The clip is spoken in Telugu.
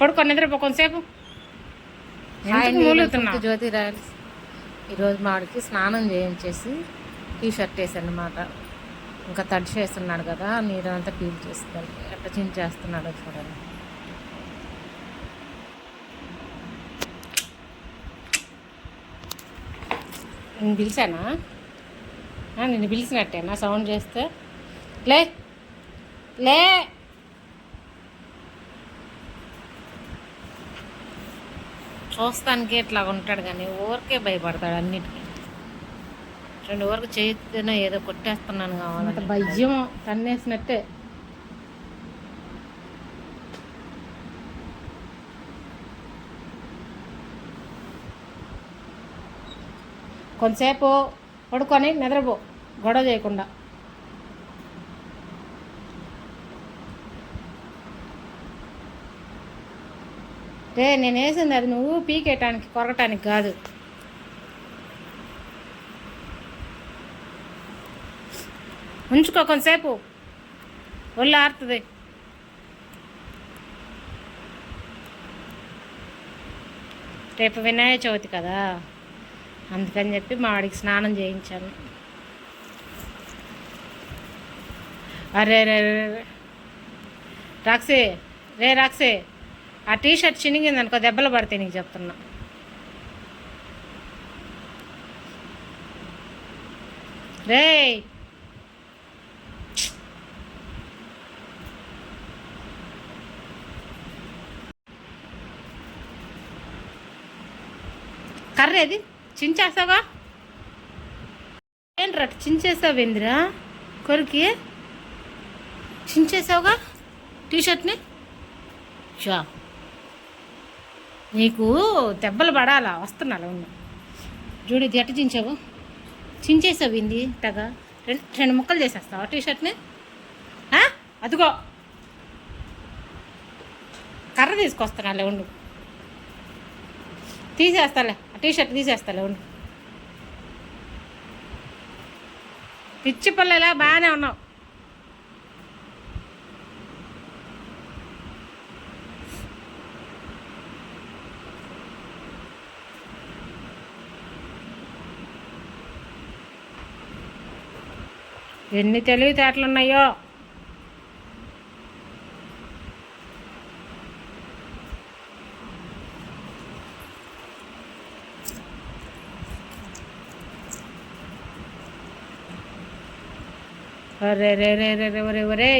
పడుకో నిద్రపో కొంతసేపు. జ్యోతి రాయల్స్. ఈరోజు మాడికి స్నానం చేయించేసి టీ షర్ట్ వేసాను అన్నమాట. ఇంకా తడి చేస్తున్నాడు కదా, నీరంతా పీల్ చేస్తుంది. ఎట్లా చించేస్తున్నాడో చూడండి. నేను పిలిచానా? నిన్ను పిలిచినట్టేనా సౌండ్ చేస్తే? లే లే చూస్తానికి ఇట్లా ఉంటాడు కానీ ఊరికే భయపడతాడు అన్నిటికీ. 2 వరకు చేస్తేనే ఏదో కొట్టేస్తున్నాను కావాలంటే భయం తన్నేసినట్టే. కొంతసేపు పడుకొని నిద్రపో, గొడవ చేయకుండా. నేను వేసింది అది నువ్వు పీకేయటానికి కొరకటానికి కాదు. ఉంచుకో కొంతసేపు, ఒళ్ళు ఆరుతుంది. రేపు వినాయక చవితి కదా, అందుకని చెప్పి మా వాడికి స్నానం చేయించాను. అరే రే రాక్సే, రాక్సే, ఆ టీ షర్ట్ చినిగింది అనుకో, దెబ్బలు పడతాయి నీకు చెప్తున్నా. రే కర్రేది చించేస్తావా? ఏంట్రా చించేసావు? ఏందిరా కొరికి చించేసావుగా టీషర్ట్ని? షా నీకు దెబ్బలు పడాలా? వస్తున్నాలా ఉన్నా చూడు, ఇది ఎట్ట చించావు? చించేసావు ఏంది టగా? 2 ముక్కలు చేసేస్తావా టీషర్ట్ని? అదిగో కర్ర తీసుకొస్తానులే ఉండు, తీసేస్తాలే ఆ టీషర్ట్ తీసేస్తాలే ఉండు. పిచ్చి పిల్లలా బాగానే ఉన్నావు. ఎన్ని తెలివితేటలున్నాయో. అరే రే రే రే రే ఒరే ఒరే